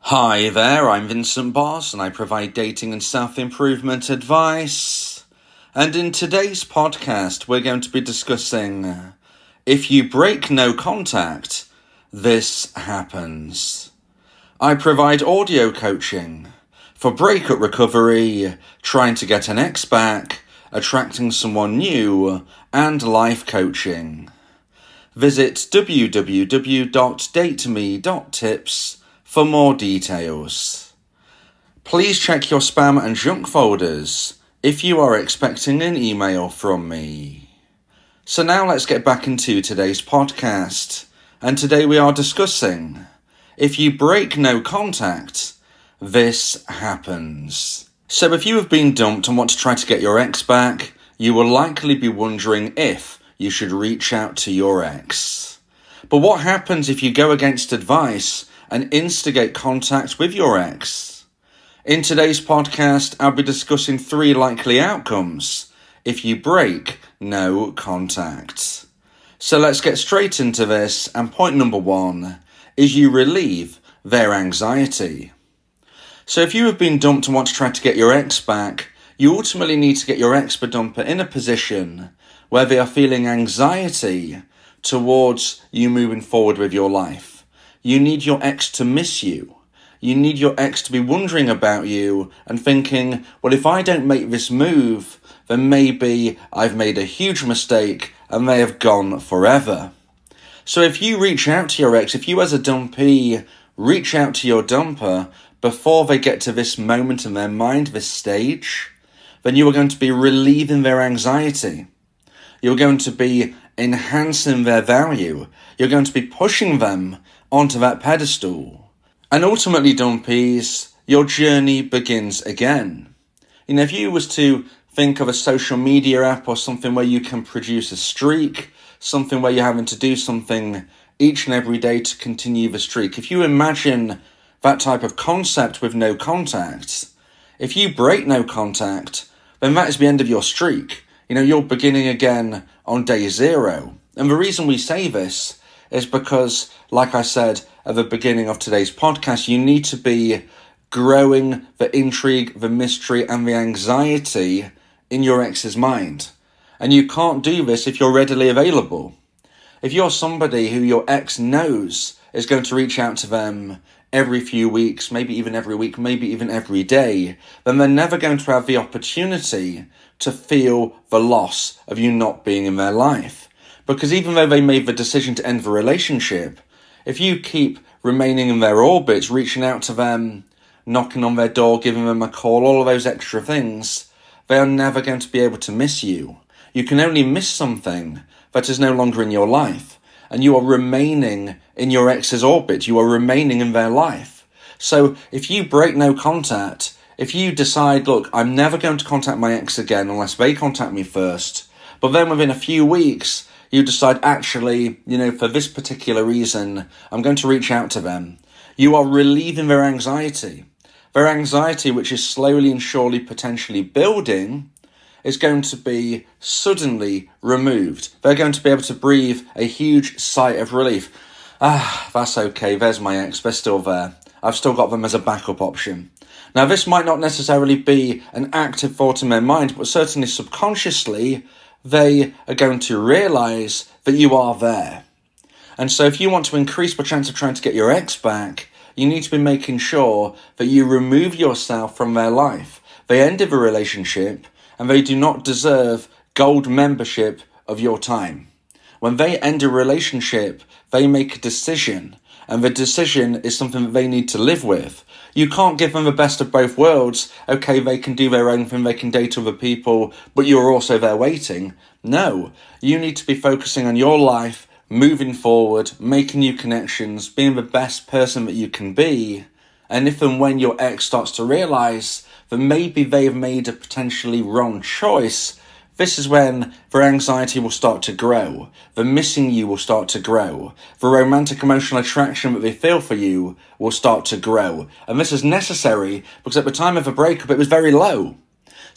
Hi there, I'm Vincent Boss and I provide dating and self-improvement advice. And in today's podcast, we're going to be discussing if you break no contact, this happens. I provide audio coaching for breakup recovery, trying to get an ex back, attracting someone new, and life coaching. Visit www.dateme.tips for more details. Please check your spam and junk folders if you are expecting an email from me. So now let's get back into today's podcast. And today we are discussing, if you break no contact, this happens. So if you have been dumped and want to try to get your ex back, you will likely be wondering if you should reach out to your ex. But what happens if you go against advice and instigate contact with your ex? In today's podcast, I'll be discussing 3 likely outcomes if you break no contact. So let's get straight into this, and point number 1 is you relieve their anxiety. So if you have been dumped and want to try to get your ex back, you ultimately need to get your ex-dumper in a position where they are feeling anxiety towards you moving forward with your life. You need your ex to miss you. You need your ex to be wondering about you and thinking, well, if I don't make this move, then maybe I've made a huge mistake and they have gone forever. So if you reach out to your ex, if you as a dumpee reach out to your dumper before they get to this moment in their mind, this stage, then you are going to be relieving their anxiety. You're going to be enhancing their value. You're going to be pushing them onto that pedestal. And ultimately, dumpees, your journey begins again. If you was to think of a social media app or something where you can produce a streak, something where you're having to do something each and every day to continue the streak, if you imagine that type of concept with no contact, if you break no contact, then that is the end of your streak. You're beginning again on day 0. And the reason we say this is because, like I said at the beginning of today's podcast, you need to be growing the intrigue, the mystery, and the anxiety in your ex's mind. And you can't do this if you're readily available. If you're somebody who your ex knows is going to reach out to them every few weeks, maybe even every week, maybe even every day, then they're never going to have the opportunity to feel the loss of you not being in their life. Because even though they made the decision to end the relationship, if you keep remaining in their orbits, reaching out to them, knocking on their door, giving them a call, all of those extra things, they are never going to be able to miss you. You can only miss something that is no longer in your life. And you are remaining in your ex's orbit. You are remaining in their life. So if you break no contact, if you decide, look, I'm never going to contact my ex again unless they contact me first, but then within a few weeks, you decide, actually, for this particular reason, I'm going to reach out to them. You are relieving their anxiety. Their anxiety, which is slowly and surely potentially building, is going to be suddenly removed. They're going to be able to breathe a huge sigh of relief. That's okay, there's my ex, they're still there. I've still got them as a backup option. Now, this might not necessarily be an active thought in their mind, but certainly subconsciously, they are going to realise that you are there. And so if you want to increase the chance of trying to get your ex back, you need to be making sure that you remove yourself from their life. They ended the relationship, and they do not deserve gold membership of your time. When they end a relationship, they make a decision, and the decision is something that they need to live with. You can't give them the best of both worlds. Okay, they can do their own thing, they can date other people, but you're also there waiting. No, you need to be focusing on your life, moving forward, making new connections, being the best person that you can be. And if and when your ex starts to realise that maybe they've made a potentially wrong choice, this is when their anxiety will start to grow. The missing you will start to grow. The romantic emotional attraction that they feel for you will start to grow. And this is necessary because at the time of the breakup, it was very low.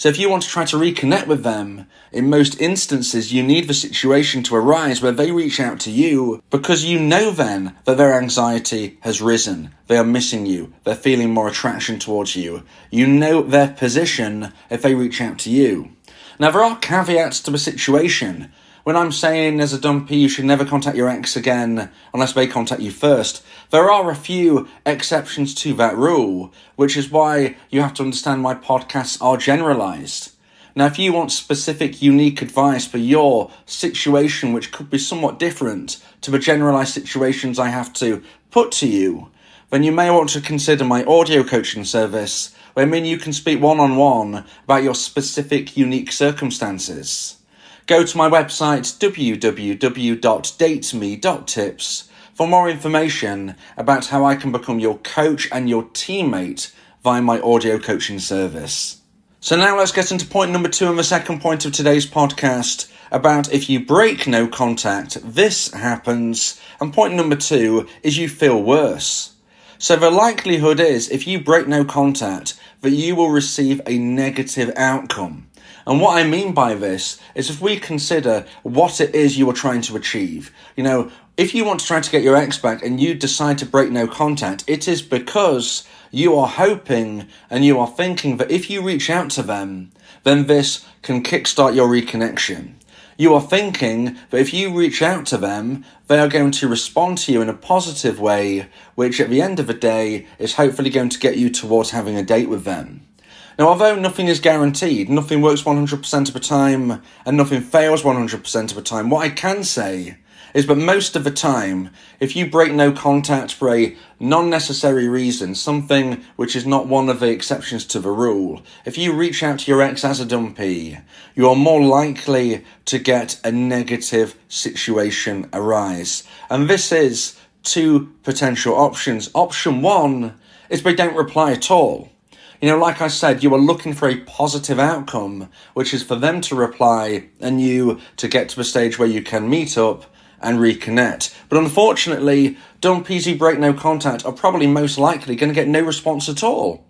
So if you want to try to reconnect with them, in most instances you need the situation to arise where they reach out to you because you know then that their anxiety has risen. They are missing you. They're feeling more attraction towards you. You know their position if they reach out to you. Now there are caveats to the situation. When I'm saying as a dumpee you should never contact your ex again unless they contact you first, there are a few exceptions to that rule, which is why you have to understand my podcasts are generalised. Now, if you want specific, unique advice for your situation, which could be somewhat different to the generalised situations I have to put to you, then you may want to consider my audio coaching service, where you can speak one-on-one about your specific, unique circumstances. Go to my website, www.dateme.tips, for more information about how I can become your coach and your teammate via my audio coaching service. So now let's get into point number 2 and the second point of today's podcast about if you break no contact, this happens. And point number 2 is you feel worse. So the likelihood is if you break no contact that you will receive a negative outcome. And what I mean by this is if we consider what it is you are trying to achieve. If you want to try to get your ex back and you decide to break no contact, it is because you are hoping and you are thinking that if you reach out to them, then this can kickstart your reconnection. You are thinking that if you reach out to them, they are going to respond to you in a positive way, which at the end of the day is hopefully going to get you towards having a date with them. Now, although nothing is guaranteed, nothing works 100% of the time, and nothing fails 100% of the time, what I can say is that most of the time, if you break no contact for a non-necessary reason, something which is not one of the exceptions to the rule, if you reach out to your ex as a dumpee, you are more likely to get a negative situation arise. And this is 2 potential options. Option 1 is they don't reply at all. Like I said, you are looking for a positive outcome, which is for them to reply and you to get to a stage where you can meet up and reconnect. But unfortunately, dumpees who break no contact are probably most likely going to get no response at all.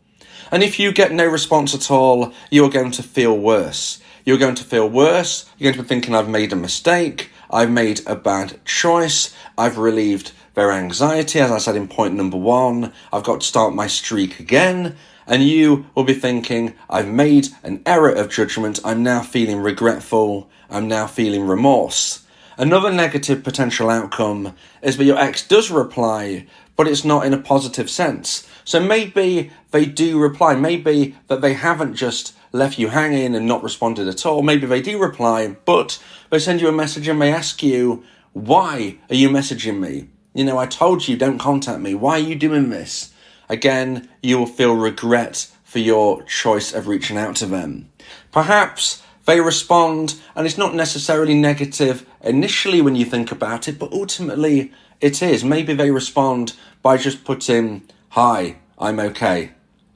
And if you get no response at all, you're going to feel worse. You're going to feel worse. You're going to be thinking, I've made a mistake. I've made a bad choice. I've relieved their anxiety, as I said in point number 1. I've got to start my streak again. And you will be thinking, I've made an error of judgment. I'm now feeling regretful. I'm now feeling remorse. Another negative potential outcome is that your ex does reply, but it's not in a positive sense. So maybe they do reply. Maybe that they haven't just left you hanging and not responded at all. Maybe they do reply, but they send you a message and they ask you, why are you messaging me? I told you don't contact me. Why are you doing this? Again, you will feel regret for your choice of reaching out to them. Perhaps they respond, and it's not necessarily negative initially when you think about it, but ultimately it is. Maybe they respond by just putting, hi, I'm okay.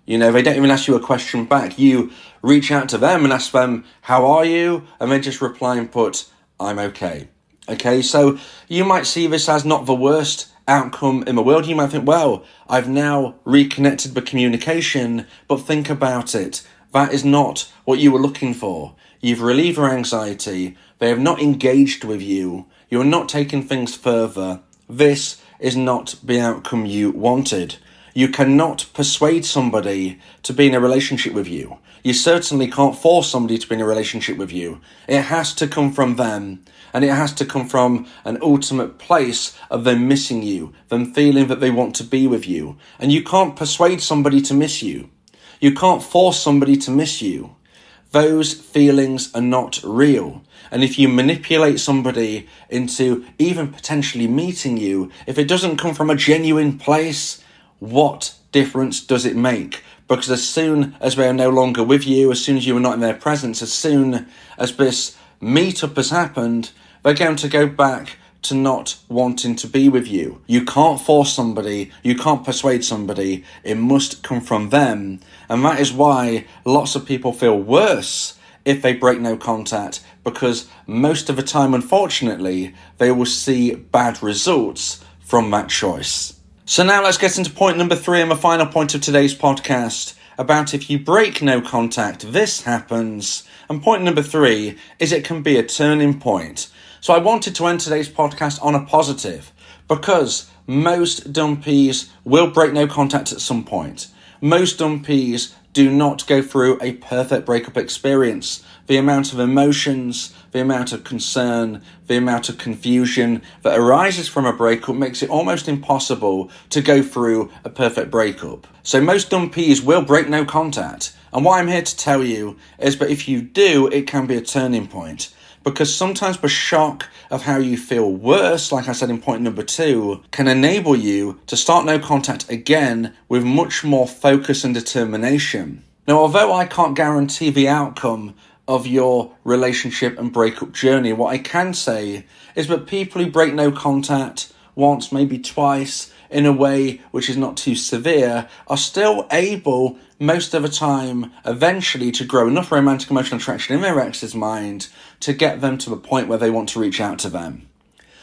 They don't even ask you a question back. You reach out to them and ask them, how are you? And they just reply and put, I'm okay. Okay, so you might see this as not the worst outcome in the world. You might think, well, I've now reconnected the communication, but think about it. That is not what you were looking for. You've relieved their anxiety. They have not engaged with you. You are not taking things further. This is not the outcome you wanted. You cannot persuade somebody to be in a relationship with you. You certainly can't force somebody to be in a relationship with you. It has to come from them. And it has to come from an ultimate place of them missing you, them feeling that they want to be with you. And you can't persuade somebody to miss you. You can't force somebody to miss you. Those feelings are not real. And if you manipulate somebody into even potentially meeting you, if it doesn't come from a genuine place, what difference does it make? Because as soon as they are no longer with you, as soon as you are not in their presence, as soon as this meetup has happened, they're going to go back to not wanting to be with you. You can't force somebody, you can't persuade somebody, it must come from them. And that is why lots of people feel worse if they break no contact, because most of the time, unfortunately, they will see bad results from that choice. So now let's get into point number 3 and the final point of today's podcast about if you break no contact, this happens. And point number 3 is it can be a turning point. So I wanted to end today's podcast on a positive because most dumpees will break no contact at some point. Most dumpees do not go through a perfect breakup experience. The amount of emotions, the amount of concern, the amount of confusion that arises from a breakup makes it almost impossible to go through a perfect breakup. So most dumpees will break no contact. And what I'm here to tell you is that if you do, it can be a turning point. Because sometimes the shock of how you feel worse, like I said in point number 2, can enable you to start no contact again with much more focus and determination. Now, although I can't guarantee the outcome of your relationship and breakup journey, what I can say is that people who break no contact once, maybe twice, in a way which is not too severe, are still able, most of the time, eventually to grow enough romantic emotional attraction in their ex's mind to get them to the point where they want to reach out to them.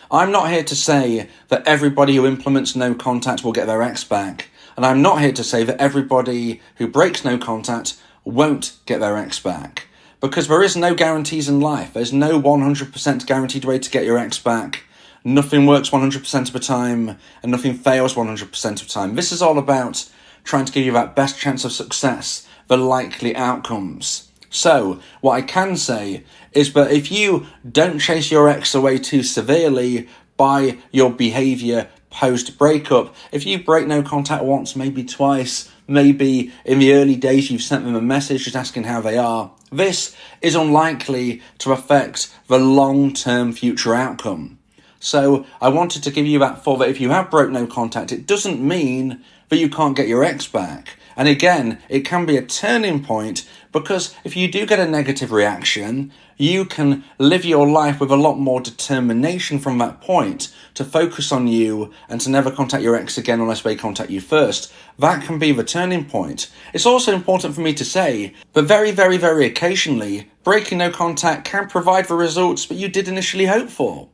I'm not here to say that everybody who implements no contact will get their ex back, and I'm not here to say that everybody who breaks no contact won't get their ex back, because there is no guarantees in life. There's no 100% guaranteed way to get your ex back. Nothing works 100% of the time, and nothing fails 100% of the time. This is all about trying to give you that best chance of success, the likely outcomes. So, what I can say is that if you don't chase your ex away too severely by your behaviour post-breakup, if you break no contact once, maybe twice, maybe in the early days you've sent them a message just asking how they are, this is unlikely to affect the long-term future outcome. So I wanted to give you that thought that if you have broke no contact, it doesn't mean that you can't get your ex back. And again, it can be a turning point because if you do get a negative reaction, you can live your life with a lot more determination from that point to focus on you and to never contact your ex again unless they contact you first. That can be the turning point. It's also important for me to say that very, very, very occasionally, breaking no contact can provide the results that you did initially hope for.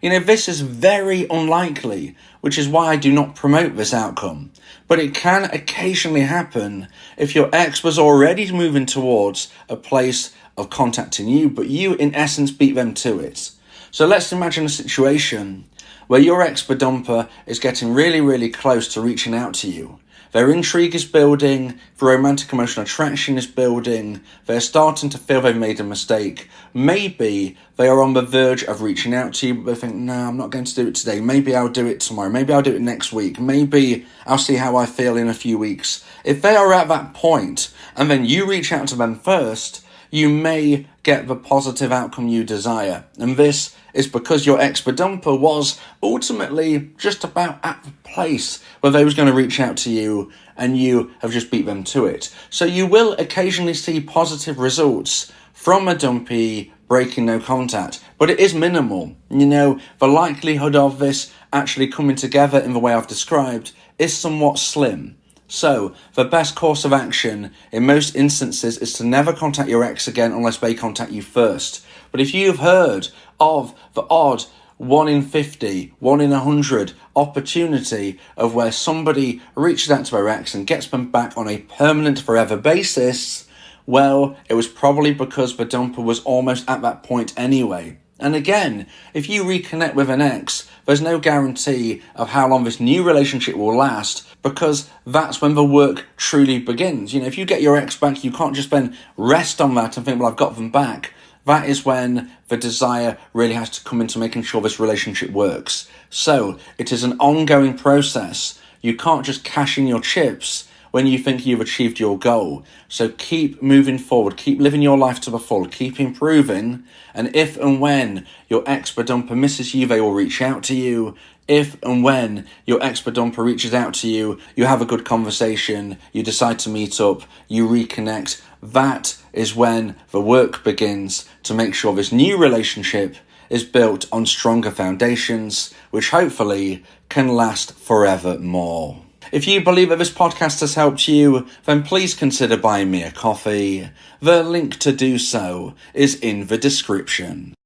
This is very unlikely, which is why I do not promote this outcome. But it can occasionally happen if your ex was already moving towards a place of contacting you, but you, in essence, beat them to it. So let's imagine a situation where your ex-dumper is getting really, really close to reaching out to you. Their intrigue is building, the romantic emotional attraction is building, they're starting to feel they've made a mistake. Maybe they are on the verge of reaching out to you, but they think, no, I'm not going to do it today. Maybe I'll do it tomorrow. Maybe I'll do it next week. Maybe I'll see how I feel in a few weeks. If they are at that point, and then you reach out to them first, you may get the positive outcome you desire. And this is because your ex-dumper was ultimately just about at the place where they was going to reach out to you and you have just beat them to it. So you will occasionally see positive results from a dumpee breaking no contact, but it is minimal. The likelihood of this actually coming together in the way I've described is somewhat slim. So, the best course of action in most instances is to never contact your ex again unless they contact you first. But if you've heard of the odd 1 in 50, 1 in 100 opportunity of where somebody reaches out to their ex and gets them back on a permanent forever basis, well, it was probably because the dumper was almost at that point anyway. And again, if you reconnect with an ex, there's no guarantee of how long this new relationship will last, because that's when the work truly begins. If you get your ex back, you can't just then rest on that and think, well, I've got them back. That is when the desire really has to come into making sure this relationship works. So it is an ongoing process. You can't just cash in your chips when you think you've achieved your goal. So keep moving forward, keep living your life to the full, keep improving, and if and when your ex-dumper misses you, they will reach out to you. If and when your ex-dumper reaches out to you, you have a good conversation, you decide to meet up, you reconnect. That is when the work begins to make sure this new relationship is built on stronger foundations, which hopefully can last forevermore. If you believe that this podcast has helped you, then please consider buying me a coffee. The link to do so is in the description.